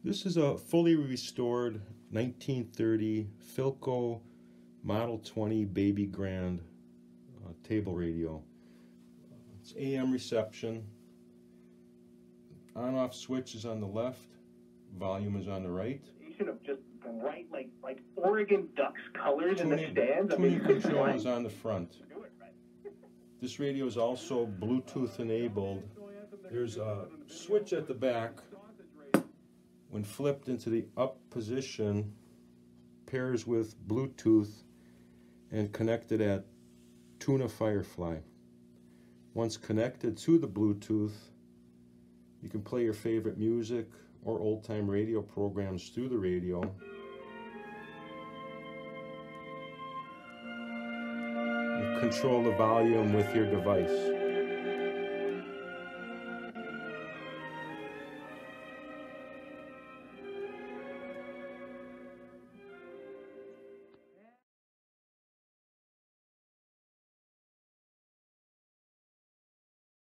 This is a fully restored 1930 Philco Model 20 Baby Grand table radio. It's AM reception. On-off switch is on the left. Volume is on the right. You should have just bright, like Oregon Ducks colors in the stands. Tuning control is on the front. This radio is also Bluetooth enabled. There's a switch at the back. When flipped into the up position, pairs with Bluetooth and connected at Tuna Firefly. Once connected to the Bluetooth, you can play your favorite music or old-time radio programs through the radio. You control the volume with your device.